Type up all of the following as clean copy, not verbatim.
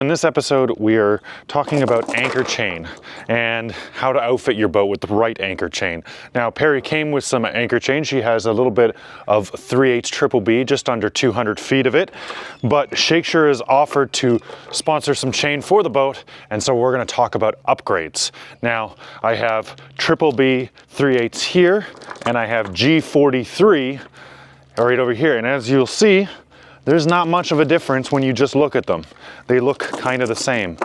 In this episode, we are talking about anchor chain and how to outfit your boat with the right anchor chain. Now, Perry came with some anchor chain. She has a little bit of 3/8 Triple B, just under 200 feet of it. But Shakespeare has offered to sponsor some chain for the boat, and so we're going to talk about upgrades. Now, I have Triple B 3/8 here, and I have G43 right over here. And as you'll see, there's not much of a difference when you just look at them. They look kind of the same.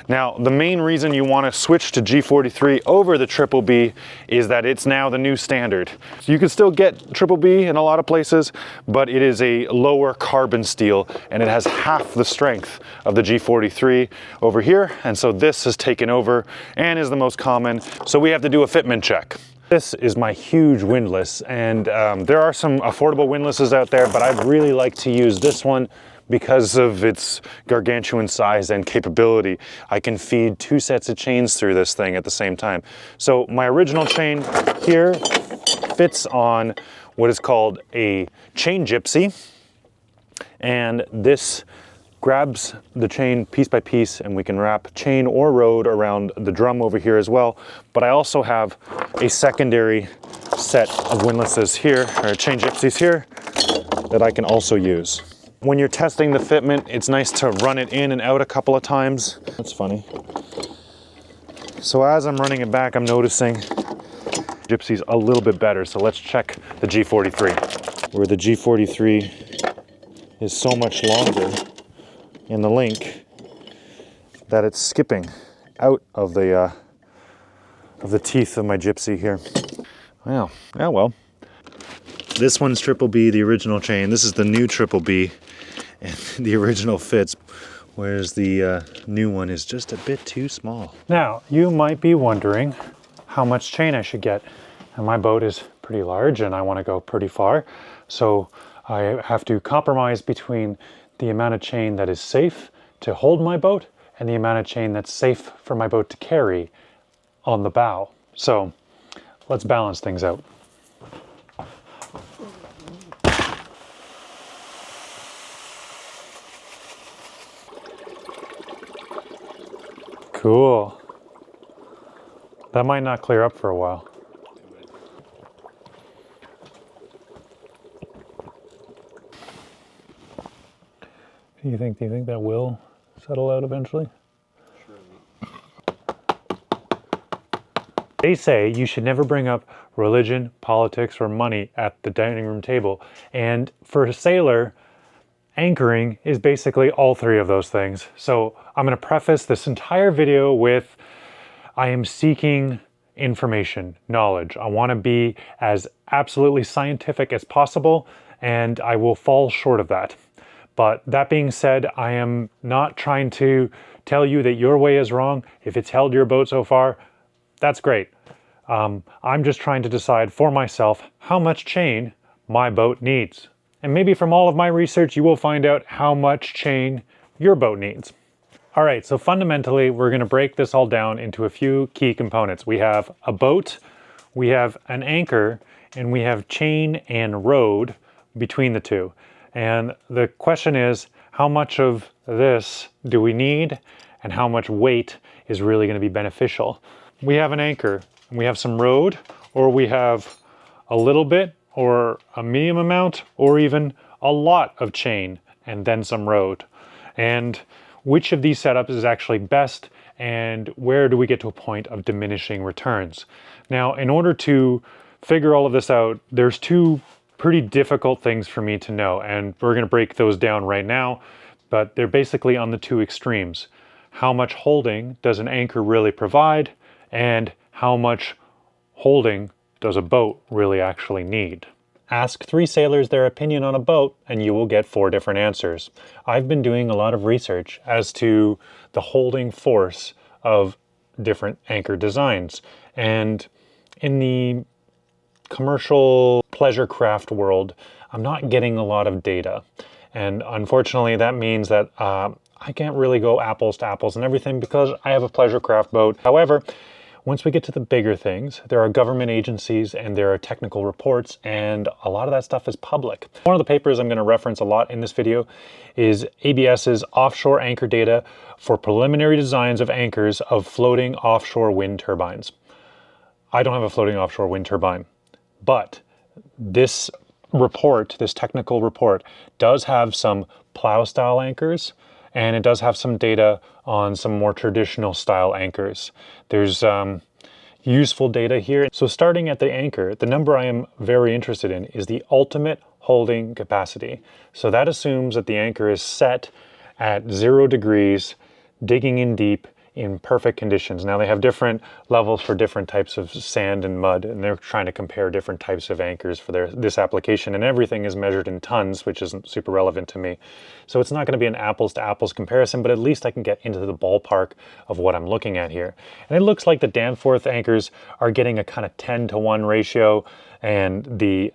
Now, the main reason you want to switch to G43 over the Triple B is that it's now the new standard. So you can still get Triple B in a lot of places, but it is a lower carbon steel and it has half the strength of the G43 over here. And so this has taken over and is the most common. So we have to do a fitment check. This is my huge windlass, and there are some affordable windlasses out there, but I'd really like to use this one because of its gargantuan size and capability. I can feed 2 sets of chains through this thing at the same time. So my original chain here fits on what is called a chain gypsy, and this grabs the chain piece by piece, and we can wrap chain or rode around the drum over here as well. But I also have a secondary set of windlasses here, or chain gypsies here, that I can also use. When you're testing the fitment, it's nice to run it in and out a couple of times. That's funny. So as I'm running it back, I'm noticing gypsy's a little bit better. So let's check the G43. Where the G43 is so much longer in the link that it's skipping out of the teeth of my gypsy here. Well, yeah, well. This one's Triple B, the original chain. This is the new Triple B, and the original fits, whereas the new one is just a bit too small. Now, you might be wondering how much chain I should get. And my boat is pretty large and I want to go pretty far. So I have to compromise between the amount of chain that is safe to hold my boat and the amount of chain that's safe for my boat to carry on the bow. So let's balance things out. Cool. That might not clear up for a while. Do you think that will settle out eventually? They say you should never bring up religion, politics, or money at the dining room table. And for a sailor, anchoring is basically all 3 of those things. So I'm going to preface this entire video with, I am seeking information, knowledge. I want to be as absolutely scientific as possible, and I will fall short of that. But that being said, I am not trying to tell you that your way is wrong. If it's held your boat so far, that's great. I'm just trying to decide for myself how much chain my boat needs. And maybe from all of my research, you will find out how much chain your boat needs. All right, so fundamentally, we're going to break this all down into a few key components. We have a boat, we have an anchor, and we have chain and rode between the two. And the question is, how much of this do we need and how much weight is really going to be beneficial? We have an anchor, and we have some rode, or we have a little bit, or a medium amount, or even a lot of chain and then some rode. And which of these setups is actually best, and where do we get to a point of diminishing returns? Now, in order to figure all of this out, there's 2 pretty difficult things for me to know, and we're going to break those down right now, but they're basically on the 2 extremes. How much holding does an anchor really provide, and how much holding does a boat really actually need? Ask 3 sailors their opinion on a boat and you will get 4 different answers. I've been doing a lot of research as to the holding force of different anchor designs, and in the commercial pleasure craft world, I'm not getting a lot of data. And unfortunately, that means that I can't really go apples to apples and everything because I have a pleasure craft boat. However, Once we get to the bigger things, there are government agencies and there are technical reports, and a lot of that stuff is public. One of the papers I'm going to reference a lot in this video is ABS's offshore anchor data for preliminary designs of anchors of floating offshore wind turbines. I don't have a floating offshore wind turbine, but this report, this technical report, does have some plow style anchors, and it does have some data on some more traditional style anchors. There's useful data here. So starting at the anchor, the number I am very interested in is the ultimate holding capacity. So that assumes that the anchor is set at 0 degrees, digging in deep, in perfect conditions. Now they have different levels for different types of sand and mud, and they're trying to compare different types of anchors for this application, and everything is measured in tons, which isn't super relevant to me. So it's not going to be an apples to apples comparison, but at least I can get into the ballpark of what I'm looking at here. And it looks like the Danforth anchors are getting a kind of 10-to-1 ratio, and the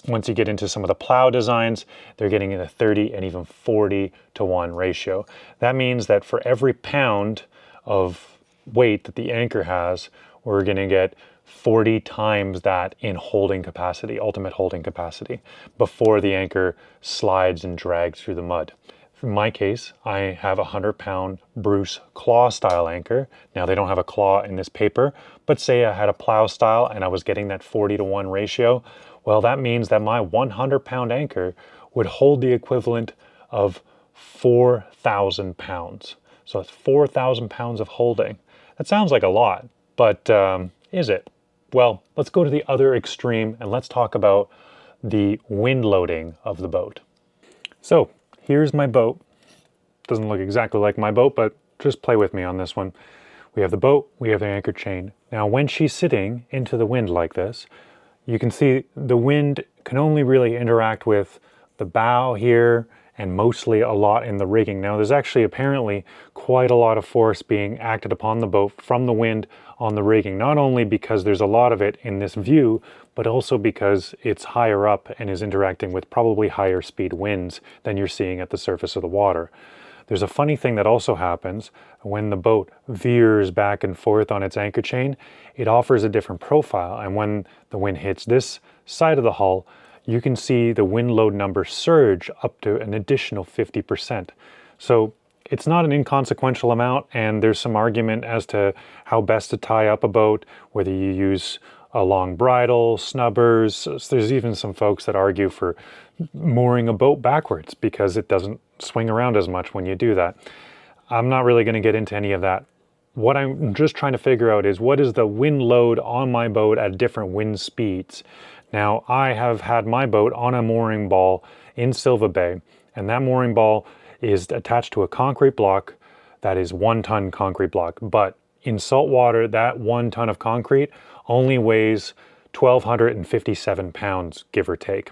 once you get into some of the plow designs, they're getting in a 30 and even 40-to-1 ratio. That means that for every pound of weight that the anchor has, we're going to get 40 times that in holding capacity, ultimate holding capacity, before the anchor slides and drags through the mud. In my case, I have a 100-pound Bruce claw style anchor. Now they don't have a claw in this paper, but say I had a plow style and I was getting that 40-to-1 ratio, well, that means that my 100-pound anchor would hold the equivalent of 4,000 pounds. So it's 4,000 pounds of holding. That sounds like a lot, but is it? Well, let's go to the other extreme and let's talk about the wind loading of the boat. So here's my boat. Doesn't look exactly like my boat, but just play with me on this one. We have the boat, we have the anchor chain. Now when she's sitting into the wind like this, you can see the wind can only really interact with the bow here and mostly a lot in the rigging. Now there's actually apparently quite a lot of force being acted upon the boat from the wind on the rigging, not only because there's a lot of it in this view, but also because it's higher up and is interacting with probably higher speed winds than you're seeing at the surface of the water. There's a funny thing that also happens when the boat veers back and forth on its anchor chain. It offers a different profile, and when the wind hits this side of the hull, you can see the wind load number surge up to an additional 50%. So it's not an inconsequential amount, and there's some argument as to how best to tie up a boat, whether you use a long bridle, snubbers. There's even some folks that argue for mooring a boat backwards because it doesn't swing around as much when you do that. I'm not really going to get into any of that. What I'm just trying to figure out is what is the wind load on my boat at different wind speeds. Now, I have had my boat on a mooring ball in Silva Bay, and that mooring ball is attached to a concrete block that is 1-ton concrete block. But in salt water, that 1 ton of concrete only weighs 1,257 pounds, give or take.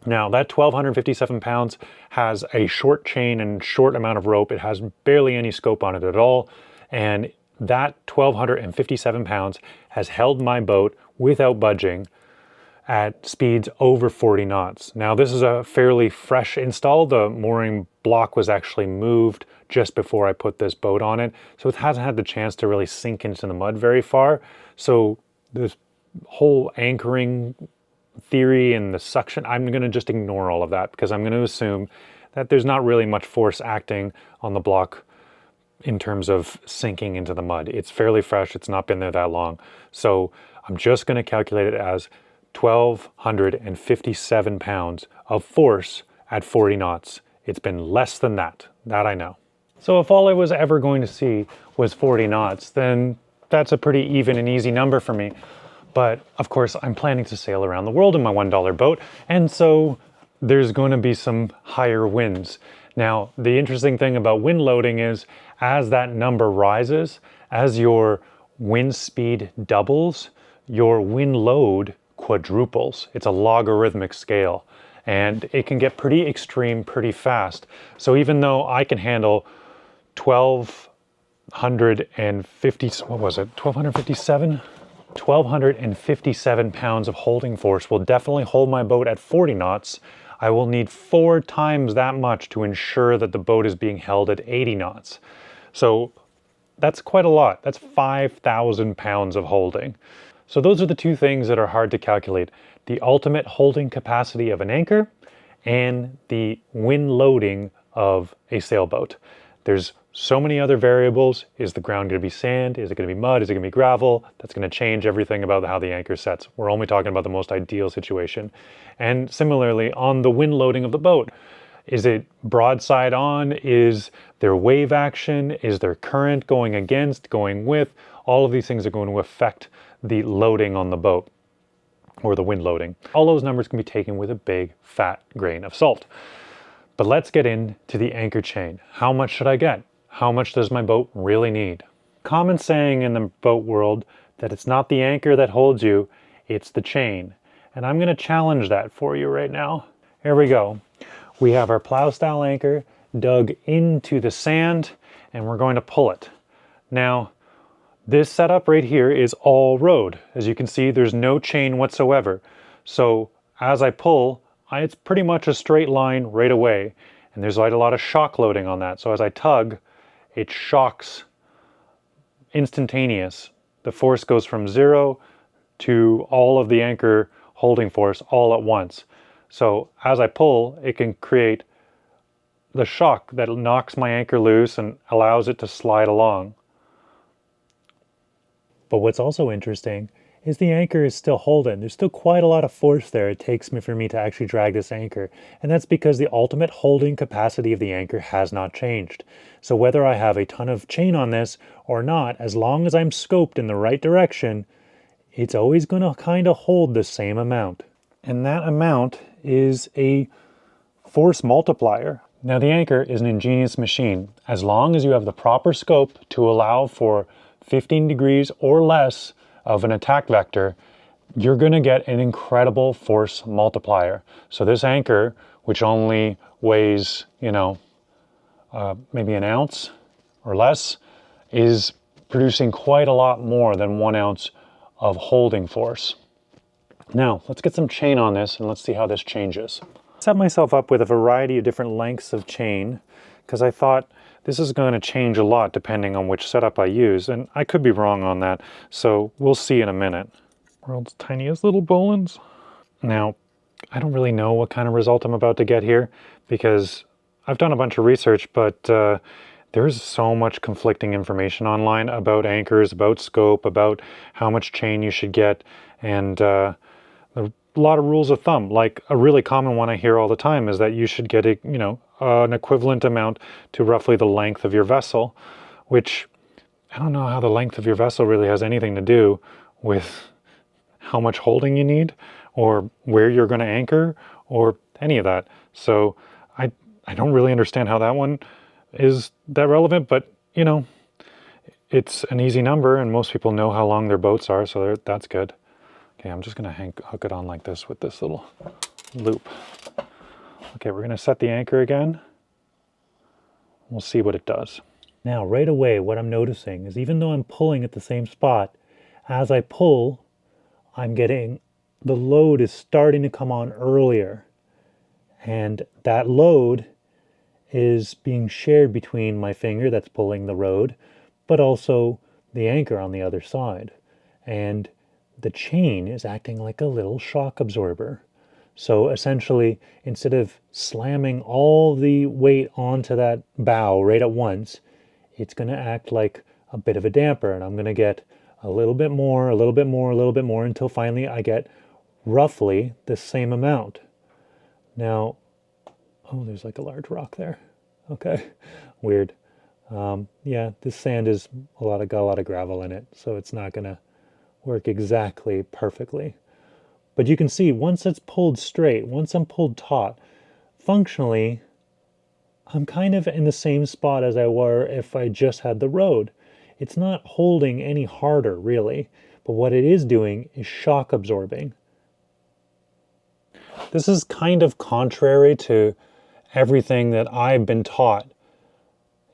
Now, that 1,257 pounds has a short chain and short amount of rope. It has barely any scope on it at all. And that 1,257 pounds has held my boat without budging at speeds over 40 knots. Now, this is a fairly fresh install. The mooring block was actually moved just before I put this boat on it, so it hasn't had the chance to really sink into the mud very far. So this whole anchoring theory and the suction, I'm going to just ignore all of that because I'm going to assume that there's not really much force acting on the block in terms of sinking into the mud. It's fairly fresh. It's not been there that long. So I'm just going to calculate it as 1,257 pounds of force at 40 knots. It's been less than that I know. So if all I was ever going to see was 40 knots, then that's a pretty even and easy number for me. But of course, I'm planning to sail around the world in my $1 boat, and so there's going to be some higher winds. Now, the interesting thing about wind loading is as that number rises, as your wind speed doubles, your wind load quadruples. It's a logarithmic scale, and it can get pretty extreme pretty fast. So even though I can handle 1,257 pounds of holding force will definitely hold my boat at 40 knots. I will need 4 times that much to ensure that the boat is being held at 80 knots. So that's quite a lot. That's 5,000 pounds of holding. So those are the two things that are hard to calculate: the ultimate holding capacity of an anchor and the wind loading of a sailboat. There's so many other variables. Is the ground going to be sand? Is it going to be mud? Is it going to be gravel? That's going to change everything about how the anchor sets. We're only talking about the most ideal situation. And similarly, on the wind loading of the boat, is it broadside on? Is there wave action? Is there current going against, going with? All of these things are going to affect the loading on the boat, or the wind loading. All those numbers can be taken with a big fat grain of salt. But let's get into the anchor chain. How much should I get? How much does my boat really need? Common saying in the boat world that it's not the anchor that holds you, it's the chain. And I'm going to challenge that for you right now. Here we go. We have our plow style anchor dug into the sand, and we're going to pull it. Now, this setup right here is all rode. As you can see, there's no chain whatsoever. So as I pull, it's pretty much a straight line right away. And there's like a lot of shock loading on that. So as I tug, it shocks instantaneous. The force goes from 0 to all of the anchor holding force all at once. So as I pull, it can create the shock that knocks my anchor loose and allows it to slide along. But what's also interesting is the anchor is still holding. There's still quite a lot of force there it takes for me to actually drag this anchor. And that's because the ultimate holding capacity of the anchor has not changed. So whether I have a ton of chain on this or not, as long as I'm scoped in the right direction, it's always going to kind of hold the same amount. And that amount is a force multiplier. Now the anchor is an ingenious machine. As long as you have the proper scope to allow for 15 degrees or less of an attack vector, you're going to get an incredible force multiplier. So this anchor, which only weighs, maybe an ounce or less, is producing quite a lot more than 1 ounce of holding force. Now, let's get some chain on this and let's see how this changes. Set myself up with a variety of different lengths of chain because I thought this is going to change a lot depending on which setup I use, and I could be wrong on that, so we'll see in a minute. World's tiniest little bowlines. Now, I don't really know what kind of result I'm about to get here because I've done a bunch of research, but there's so much conflicting information online about anchors, about scope, about how much chain you should get, and a lot of rules of thumb. Like a really common one I hear all the time is that you should get an equivalent amount to roughly the length of your vessel, which I don't know how the length of your vessel really has anything to do with how much holding you need or where you're going to anchor or any of that. So I don't really understand how that one is that relevant, but it's an easy number and most people know how long their boats are, so that's good. Okay, I'm just going to hook it on like this with this little loop. Okay, we're going to set the anchor again. We'll see what it does. Now, right away, what I'm noticing is even though I'm pulling at the same spot, as I pull, I'm getting, the load is starting to come on earlier. And that load is being shared between my finger that's pulling the rod, but also the anchor on the other side. And the chain is acting like a little shock absorber. So essentially, instead of slamming all the weight onto that bow right at once, it's going to act like a bit of a damper, and I'm going to get a little bit more, a little bit more, a little bit more, until finally I get roughly the same amount. Now, oh, there's like a large rock there. Okay, weird. Yeah, this sand is got a lot of gravel in it, so it's not going to work exactly perfectly. But you can see once it's pulled straight, once I'm pulled taut, functionally, I'm kind of in the same spot as I were if I just had the rod. It's not holding any harder, really, but what it is doing is shock absorbing. This is kind of contrary to everything that I've been taught.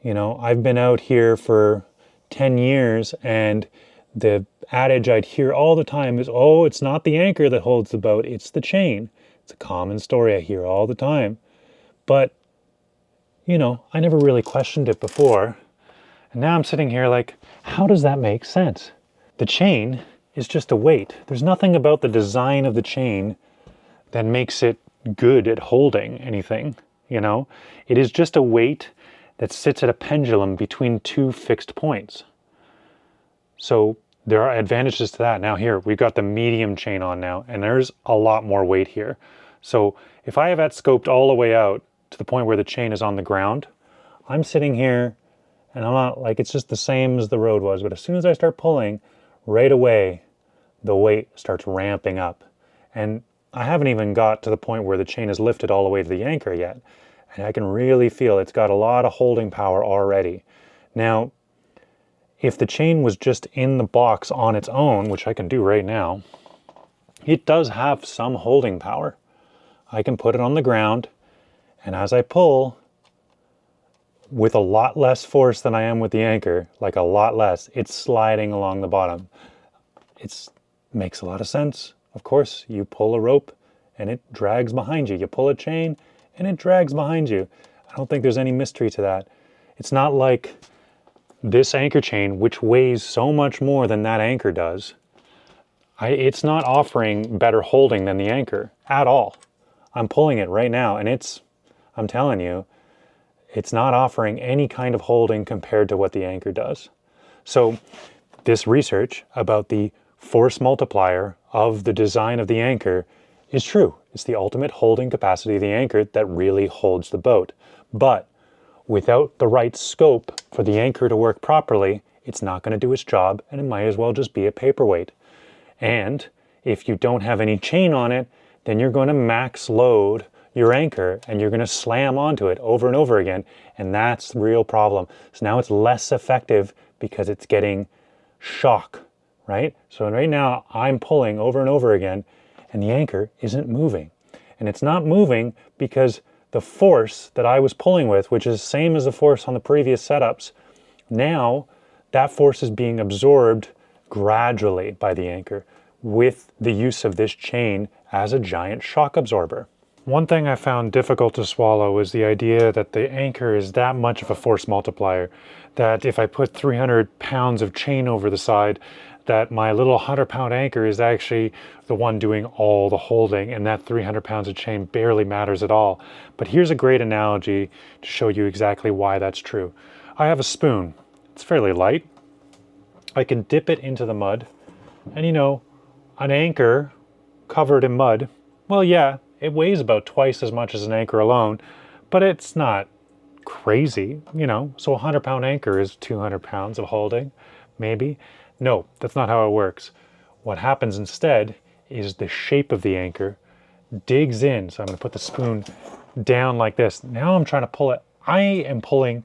I've been out here for 10 years, and the adage I'd hear all the time is, oh, it's not the anchor that holds the boat, it's the chain. It's a common story I hear all the time. But, I never really questioned it before. And now I'm sitting here like, how does that make sense? The chain is just a weight. There's nothing about the design of the chain that makes it good at holding anything, you know? It is just a weight that sits at a pendulum between two fixed points. So there are advantages to that. Now here, we've got the medium chain on now, and there's a lot more weight here. So if I have that scoped all the way out to the point where the chain is on the ground, I'm sitting here and I'm not like, it's just the same as the road was, but as soon as I start pulling, right away, the weight starts ramping up. And I haven't even got to the point where the chain is lifted all the way to the anchor yet. And I can really feel it's got a lot of holding power already. Now, if the chain was just in the box on its own, which I can do right now, it does have some holding power. I can put it on the ground, and as I pull, with a lot less force than I am with the anchor, like a lot less, it's sliding along the bottom. It makes a lot of sense. Of course, you pull a rope and it drags behind you. You pull a chain and it drags behind you. I don't think there's any mystery to that. It's not like this anchor chain, which weighs so much more than that anchor does. It's not offering better holding than the anchor at all. I'm pulling it right now and I'm telling you, it's not offering any kind of holding compared to what the anchor does. So this research about the force multiplier of the design of the anchor is true. It's the ultimate holding capacity of the anchor that really holds the boat. But without the right scope for the anchor to work properly, it's not going to do its job, and it might as well just be a paperweight. And if you don't have any chain on it, then you're going to max load your anchor and you're going to slam onto it over and over again, and that's the real problem. So now it's less effective because it's getting shock, right? So right now I'm pulling over and over again and the anchor isn't moving. And it's not moving because the force that I was pulling with, which is the same as the force on the previous setups, now that force is being absorbed gradually by the anchor with the use of this chain as a giant shock absorber. One thing I found difficult to swallow is the idea that the anchor is that much of a force multiplier, that if I put 300 pounds of chain over the side, that my little 100-pound anchor is actually the one doing all the holding, and that 300 pounds of chain barely matters at all. But here's a great analogy to show you exactly why that's true. I have a spoon. It's fairly light. I can dip it into the mud, and you know, an anchor covered in mud, well, yeah, it weighs about twice as much as an anchor alone, but it's not crazy, you know. So a 100-pound anchor is 200 pounds of holding, maybe. No, that's not how it works. What happens instead is the shape of the anchor digs in. So I'm going to put the spoon down like this. Now I'm trying to pull it. I am pulling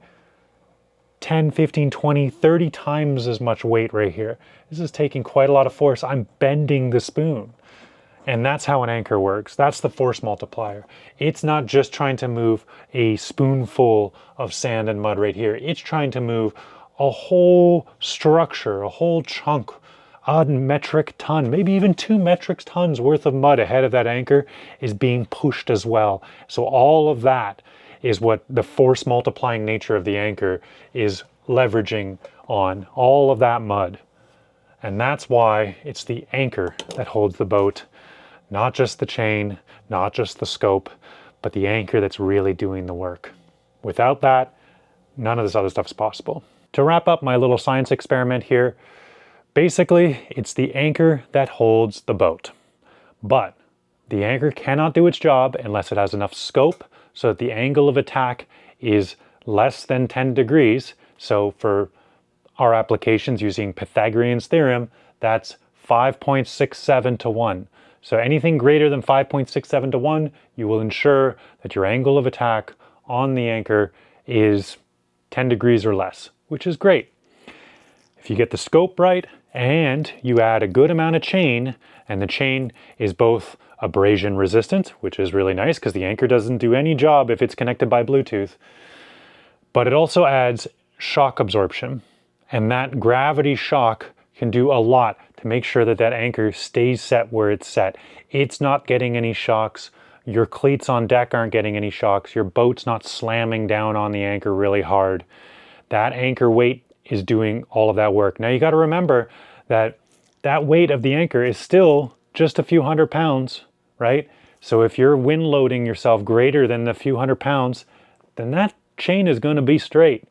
10, 15, 20, 30 times as much weight right here. This is taking quite a lot of force. I'm bending the spoon. And that's how an anchor works. That's the force multiplier. It's not just trying to move a spoonful of sand and mud right here. It's trying to move a whole structure, a whole chunk, a metric ton, maybe even 2 metric tons worth of mud ahead of that anchor is being pushed as well. So all of that is what the force multiplying nature of the anchor is leveraging on, all of that mud. And that's why it's the anchor that holds the boat. Not just the chain, not just the scope, but the anchor that's really doing the work. Without that, none of this other stuff is possible. To wrap up my little science experiment here, basically, it's the anchor that holds the boat. But the anchor cannot do its job unless it has enough scope so that the angle of attack is less than 10 degrees. So for our applications using Pythagorean's theorem, that's 5.67 to 1. So anything greater than 5.67 to 1, you will ensure that your angle of attack on the anchor is 10 degrees or less, which is great. If you get the scope right and you add a good amount of chain, and the chain is both abrasion resistant, which is really nice because the anchor doesn't do any job if it's connected by Bluetooth, but it also adds shock absorption, and that gravity shock can do a lot to make sure that that anchor stays set where it's set. It's not getting any shocks. Your cleats on deck aren't getting any shocks. Your boat's not slamming down on the anchor really hard. That anchor weight is doing all of that work. Now you got to remember that that weight of the anchor is still just a few 100 pounds, right? So if you're wind loading yourself greater than a few 100 pounds, then that chain is going to be straight.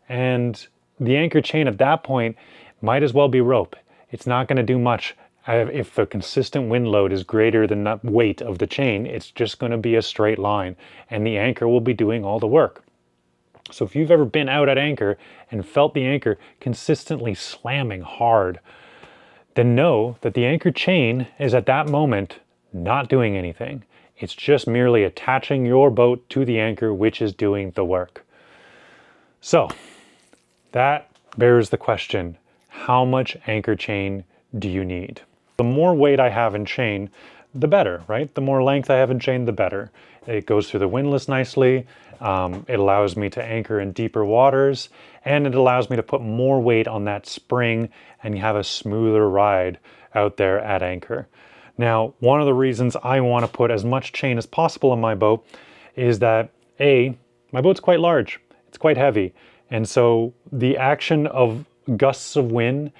And the anchor chain at that point might as well be rope. It's not going to do much. If the consistent wind load is greater than the weight of the chain, it's just going to be a straight line, and the anchor will be doing all the work. So if you've ever been out at anchor and felt the anchor consistently slamming hard, then know that the anchor chain is at that moment not doing anything. It's just merely attaching your boat to the anchor, which is doing the work. So that bears the question, how much anchor chain do you need? The more weight I have in chain, the better, right? The more length I have in chain, the better. It goes through the windlass nicely. It allows me to anchor in deeper waters, and it allows me to put more weight on that spring and have a smoother ride out there at anchor. Now, one of the reasons I want to put as much chain as possible in my boat is that my boat's quite large, it's quite heavy. And so the action of gusts of wind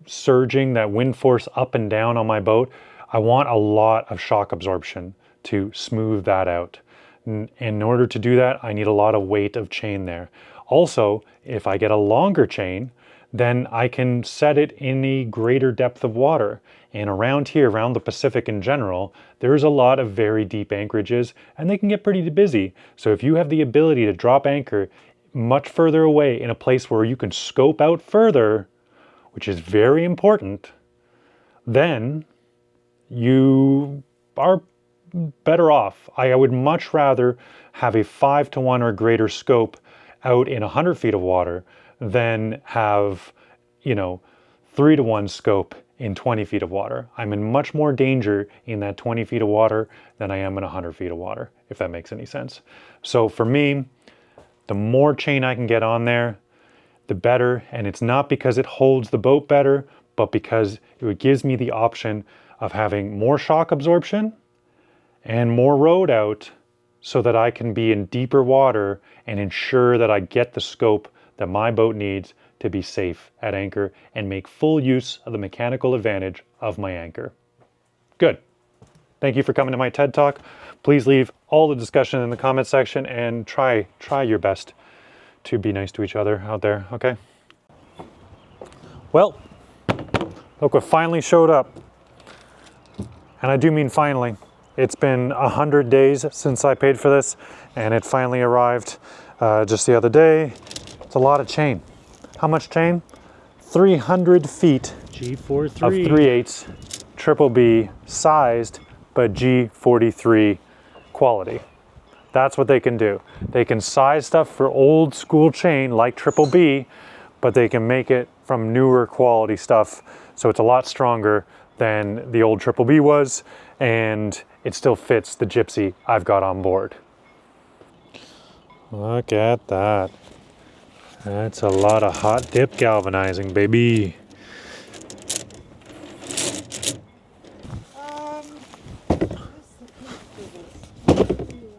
surging that wind force up and down on my boat, I want a lot of shock absorption to smooth that out. In order to do that, I need a lot of weight of chain there. Also, if I get a longer chain, then I can set it in a greater depth of water. And around here, around the Pacific in general, there's a lot of very deep anchorages, and they can get pretty busy. So if you have the ability to drop anchor much further away in a place where you can scope out further, which is very important, then you are better off. I would much rather have a 5-to-1 or greater scope out in 100 feet of water than have, 3-to-1 scope in 20 feet of water. I'm in much more danger in that 20 feet of water than I am in 100 feet of water, if that makes any sense. So for me, the more chain I can get on there, the better. And it's not because it holds the boat better, but because it gives me the option of having more shock absorption and more rode out so that I can be in deeper water and ensure that I get the scope that my boat needs to be safe at anchor and make full use of the mechanical advantage of my anchor. Good. Thank you for coming to my TED Talk. Please leave all the discussion in the comment section and try your best to be nice to each other out there, okay? Well, look what finally showed up. And I do mean finally. It's been 100 days since I paid for this, and it finally arrived just the other day. It's a lot of chain. How much chain? 300 feet G43 of 3/8 triple B sized, but G43 quality. That's what they can do. They can size stuff for old school chain like triple B, but they can make it from newer quality stuff. So it's a lot stronger than the old triple B was, and it still fits the Gypsy I've got on board. Look at that. That's a lot of hot dip galvanizing, baby.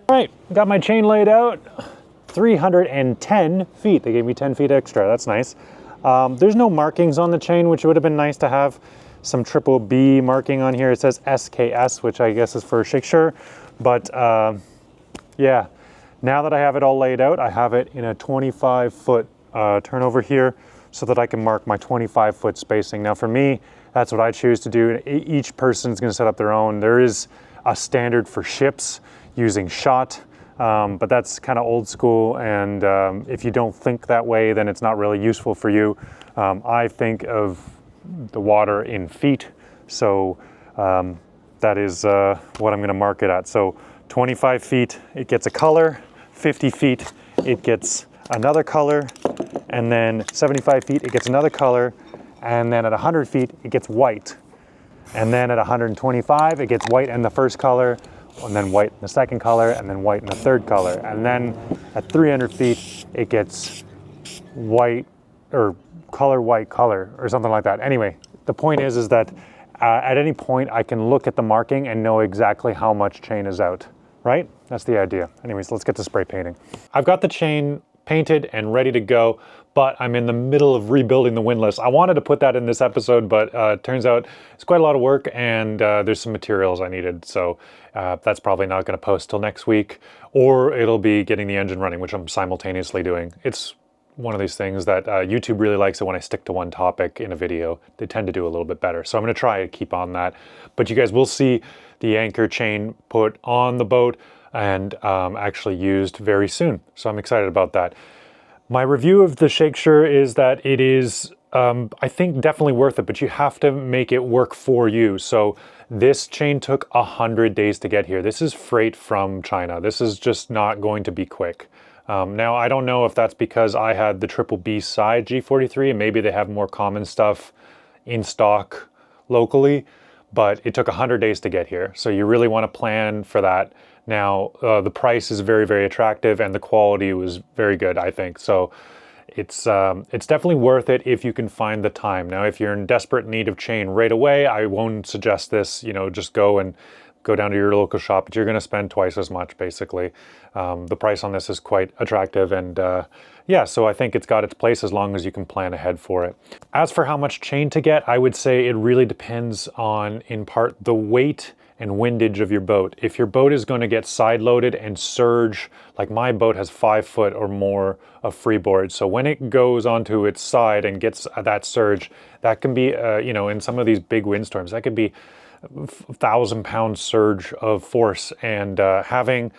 All right, got my chain laid out. 310 feet. They gave me 10 feet extra. That's nice. There's no markings on the chain, which would have been nice to have some triple B marking on here. It says SKS, which I guess is for Shakespeare. But yeah, now that I have it all laid out, I have it in a 25-foot turnover here so that I can mark my 25-foot spacing. Now for me, that's what I choose to do. Each person's gonna set up their own. There is a standard for ships using shot, but that's kind of old school, and if you don't think that way, then it's not really useful for you. I think of the water in feet, so that is what I'm going to mark it at. So 25 feet, it gets a color, 50 feet, it gets another color, and then 75 feet, it gets another color, and then at 100 feet, it gets white. And then at 125, it gets white in the first color, and then white in the second color, and then white in the third color. And then at 300 feet, it gets white, or white color, or something like that. Anyway, the point is that at any point, I can look at the marking and know exactly how much chain is out, right? That's the idea. Anyways, let's get to spray painting. I've got the chain painted and ready to go, but I'm in the middle of rebuilding the windlass. I wanted to put that in this episode, but it turns out it's quite a lot of work, and there's some materials I needed. So that's probably not going to post till next week, or it'll be getting the engine running, which I'm simultaneously doing. It's one of these things that YouTube really likes it when I stick to one topic in a video. They tend to do a little bit better. So I'm going to try to keep on that. But you guys will see the anchor chain put on the boat and actually used very soon. So I'm excited about that. My review of the Shakesure is that it is, I think, definitely worth it, but you have to make it work for you. So this chain took 100 days to get here. This is freight from China. This is just not going to be quick. Now, I don't know if that's because I had the Triple B side G43 and maybe they have more common stuff in stock locally, but it took 100 days to get here. So you really want to plan for that. Now, the price is very, very attractive and the quality was very good, I think. So it's definitely worth it if you can find the time. Now, if you're in desperate need of chain right away, I won't suggest this, you know, just go down to your local shop, but you're going to spend twice as much, basically. The price on this is quite attractive, and yeah, so I think it's got its place as long as you can plan ahead for it. As for how much chain to get, I would say it really depends on, in part, the weight and windage of your boat. If your boat is going to get side loaded and surge, like my boat has 5 foot or more of freeboard, so when it goes onto its side and gets that surge, that can be, you know, in some of these big windstorms, that could be 1,000-pound surge of force, and having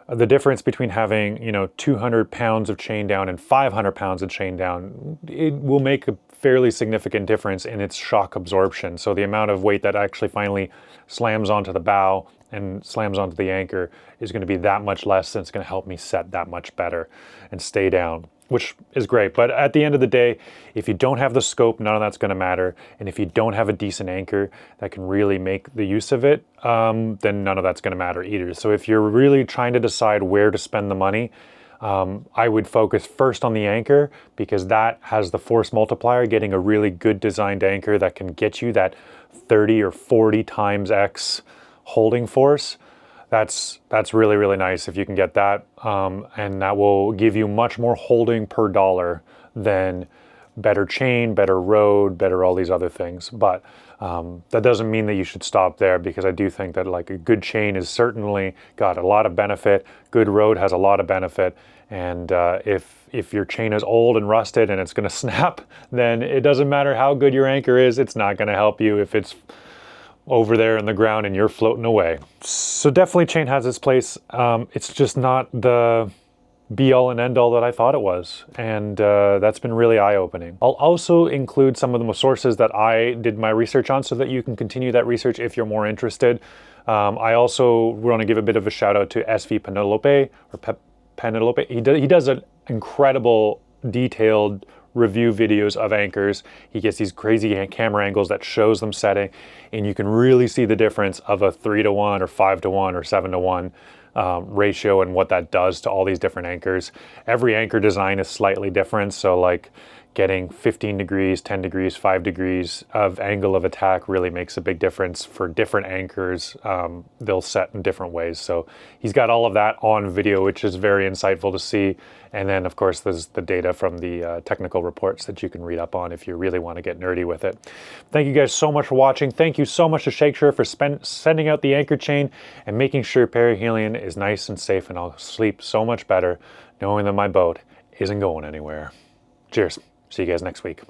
the difference between having, you know, 200 pounds of chain down and 500 pounds of chain down, it will make a fairly significant difference in its shock absorption. So the amount of weight that actually finally slams onto the bow and slams onto the anchor is going to be that much less, and it's going to help me set that much better and stay down, which is great. But at the end of the day, if you don't have the scope, none of that's going to matter. And if you don't have a decent anchor that can really make the use of it, then none of that's going to matter either. So if you're really trying to decide where to spend the money, I would focus first on the anchor, because that has the force multiplier. Getting a really good designed anchor that can get you that 30 or 40 times X holding force, that's really, really nice if you can get that, and that will give you much more holding per dollar than better chain, better road, better all these other things. But that doesn't mean that you should stop there, because I do think that like a good chain is certainly got a lot of benefit. Good road has a lot of benefit, and if your chain is old and rusted and it's going to snap, then it doesn't matter how good your anchor is. It's not going to help you if it's over there in the ground and you're floating away. So definitely chain has its place. It's just not the be all and end all that I thought it was. And that's been really eye-opening. I'll also include some of the sources that I did my research on so that you can continue that research if you're more interested. I also want to give a bit of a shout out to SV Penelope, or Penelope. He does an incredible detailed review videos of anchors. He gets these crazy camera angles that shows them setting, and you can really see the difference of a 3-to-1 or 5-to-1 or 7-to-1 ratio and what that does to all these different anchors. Every anchor design is slightly different, so like getting 15 degrees, 10 degrees, 5 degrees of angle of attack really makes a big difference for different anchors. They'll set in different ways. So he's got all of that on video, which is very insightful to see. And then of course there's the data from the technical reports that you can read up on if you really want to get nerdy with it. Thank you guys so much for watching. Thank you so much to Shakesure for sending out the anchor chain and making sure perihelion is nice and safe, and I'll sleep so much better knowing that my boat isn't going anywhere. Cheers. See you guys next week.